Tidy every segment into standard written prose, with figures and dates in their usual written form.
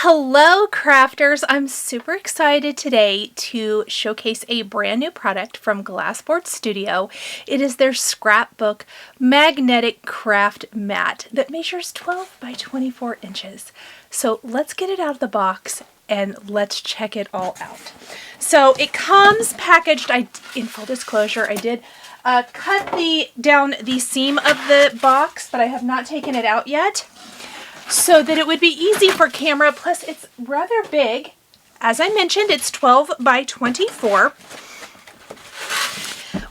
Hello crafters! I'm super excited today to showcase a brand new product from Glassboard Studio. It is their Scrapbook magnetic craft mat that measures 12 by 24 inches. So let's get it out of the box and let's check it all out. So it comes packaged, in full disclosure, I did cut down the seam of the box, but I have not taken it out yet, so that it would be easy for camera. Plus it's rather big. As I mentioned, it's 12 by 24,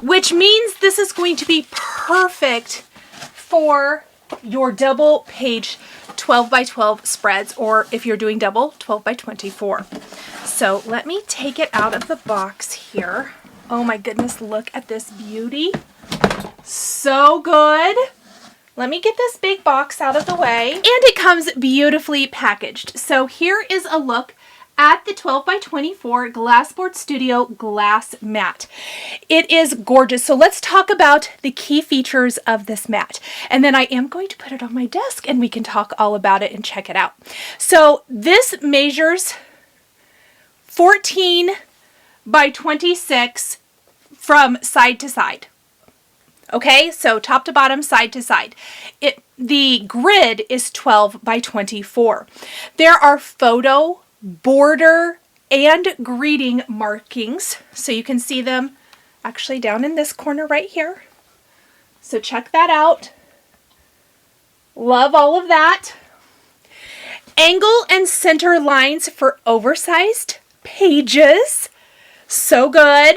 which means this is going to be perfect for your double page 12 by 12 spreads, or if you're doing double, 12 by 24. So let me take it out of the box here. Oh my goodness, look at this beauty. So good. Let me get this big box out of the way. And it comes beautifully packaged. So here is a look at the 12 by 24 Glassboard Studio glass mat. It is gorgeous. So let's talk about the key features of this mat. And then I am going to put it on my desk and we can talk all about it and check it out. So this measures 14 by 26 from side to side. Okay, so top to bottom, side to side. The grid is 12 by 24. There are photo, border, and greeting markings. So you can see them actually down in this corner right here. So check that out. Love all of that. Angle and center lines for oversized pages. So good.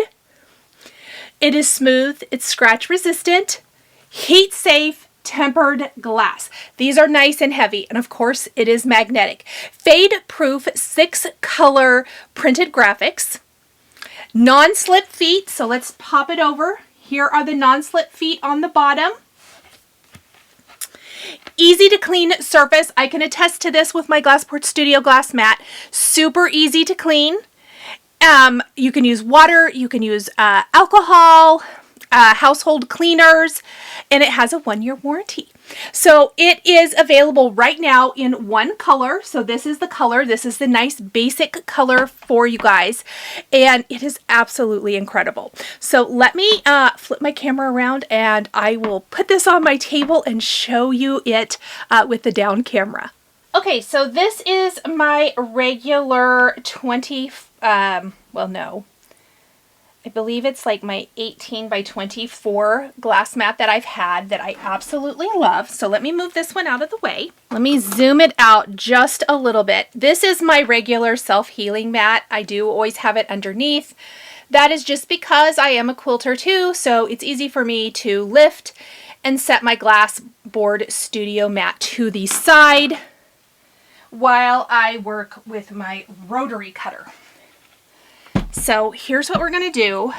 It is smooth, it's scratch resistant, heat safe, tempered glass. These are nice and heavy, and of course it is magnetic. Fade proof 6-color printed graphics. Non-slip feet, so let's pop it over. Here are the non-slip feet on the bottom. Easy to clean surface. I can attest to this with my Glassboard Studio glass mat. Super easy to clean. You can use water, you can use alcohol, household cleaners, and it has a 1-year warranty. So it is available right now in one color. So this is the color. This is the nice basic color for you guys, and it is absolutely incredible. So let me flip my camera around and I will put this on my table and show you it with the down camera. Okay, so this is my regular 20, well, no, I believe it's like my 18 by 24 glass mat that I've had that I absolutely love. So let me move this one out of the way. Let me zoom it out just a little bit. This is my regular self-healing mat. I do always have it underneath. That is just because I am a quilter too, so it's easy for me to lift and set my Glassboard Studio mat to the side while I work with my rotary cutter. So here's what we're going to do.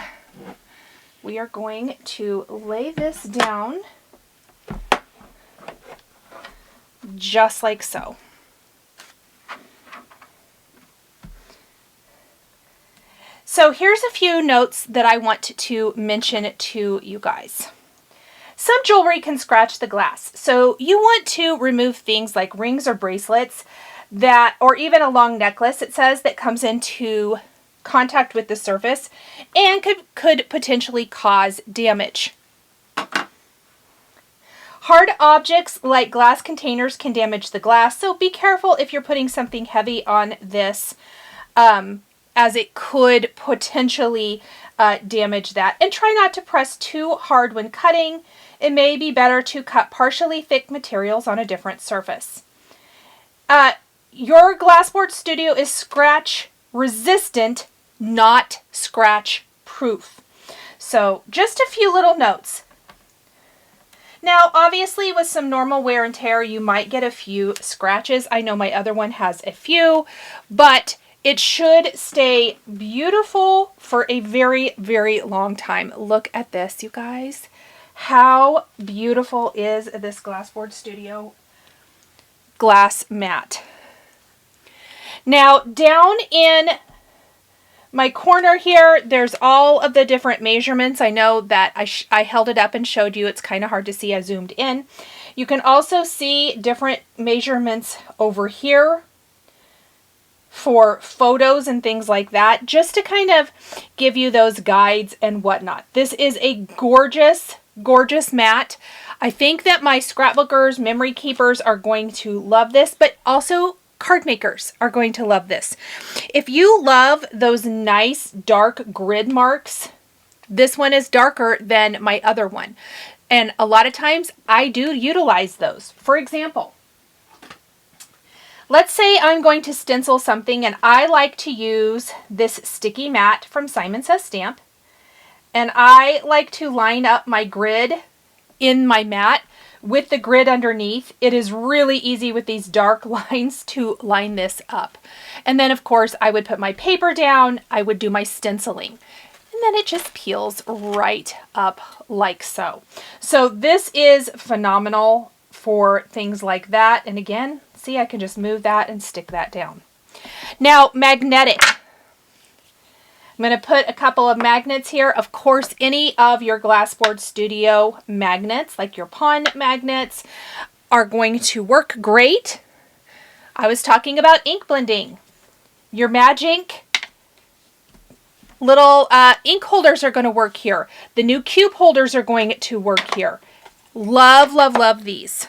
We are going to lay this down just like so. So here's a few notes that I want to mention to you guys. Some jewelry can scratch the glass, so you want to remove things like rings or bracelets or even a long necklace, it says, that comes into contact with the surface and could potentially cause damage. Hard objects like glass containers can damage the glass, so be careful if you're putting something heavy on this, as it could potentially damage that. And try not to press too hard when cutting. It may be better to cut partially thick materials on a different surface. Your Glassboard Studio is scratch resistant, not scratch proof. So just a few little notes. Now obviously with some normal wear and tear you might get a few scratches. I know my other one has a few, but it should stay beautiful for a very, very long time. Look at this, you guys. How beautiful is this Glassboard Studio glass mat? Now down in my corner here, there's all of the different measurements. I know that I held it up and showed you. It's kind of hard to see. I zoomed in. You can also see different measurements over here. for photos and things like that, just to kind of give you those guides and whatnot. This is a gorgeous, gorgeous mat. I think that my scrapbookers, memory keepers are going to love this, but also card makers are going to love this. If you love those nice dark grid marks, this one is darker than my other one. And a lot of times I do utilize those. For example, let's say I'm going to stencil something and I like to use this sticky mat from Simon Says Stamp. And I like to line up my grid in my mat with the grid underneath. It is really easy with these dark lines to line this up. And then of course I would put my paper down, I would do my stenciling. And then it just peels right up like so. So this is phenomenal for things like that. And again, see, I can just move that and stick that down. Now, magnetic. I'm going to put a couple of magnets here. Of course, any of your Glassboard Studio magnets, like your pawn magnets, are going to work great. I was talking about ink blending. Your Magic little ink holders are going to work here. The new cube holders are going to work here. Love, love, love these.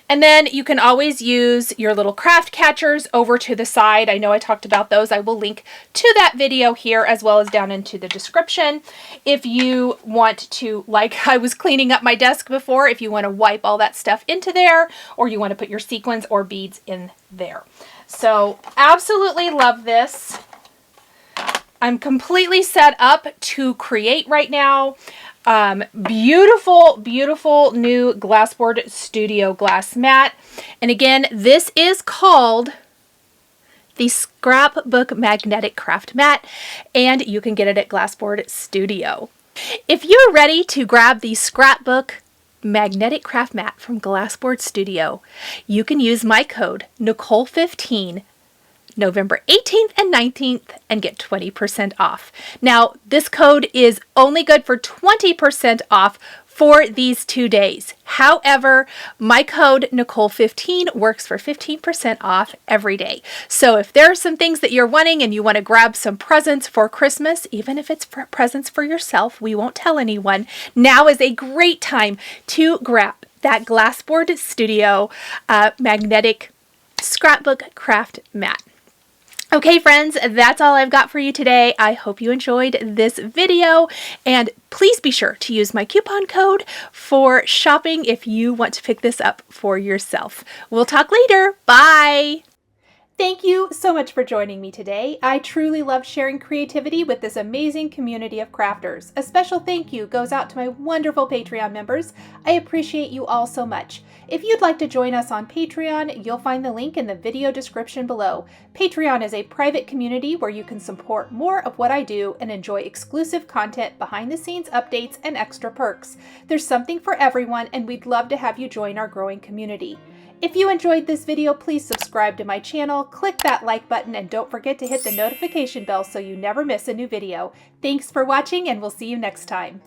And then you can always use your little craft catchers over to the side. I know I talked about those. I will link to that video here as well as down into the description. If you want to, like I was cleaning up my desk before, if you want to wipe all that stuff into there, or you want to put your sequins or beads in there. So absolutely love this. I'm completely set up to create right now. Beautiful, beautiful new Glassboard Studio glass mat. And again, this is called the Scrapbook Magnetic Craft Mat, and you can get it at Glassboard Studio. If you're ready to grab the Scrapbook Magnetic Craft Mat from Glassboard Studio, you can use my code Nichol15 November 18th and 19th and get 20% off. Now, this code is only good for 20% off for these 2 days. However, my code Nichol15 works for 15% off every day. So if there are some things that you're wanting and you want to grab some presents for Christmas, even if it's presents for yourself, we won't tell anyone, now is a great time to grab that Glassboard Studio Magnetic Scrapbook Craft Mat. Okay, friends, that's all I've got for you today. I hope you enjoyed this video, and please be sure to use my coupon code for shopping if you want to pick this up for yourself. We'll talk later. Bye! Thank you so much for joining me today. I truly love sharing creativity with this amazing community of crafters. A special thank you goes out to my wonderful Patreon members. I appreciate you all so much. If you'd like to join us on Patreon, you'll find the link in the video description below. Patreon is a private community where you can support more of what I do and enjoy exclusive content, behind the scenes updates, and extra perks. There's something for everyone, and we'd love to have you join our growing community. If you enjoyed this video, please subscribe to my channel, click that like button, and don't forget to hit the notification bell so you never miss a new video. Thanks for watching, and we'll see you next time.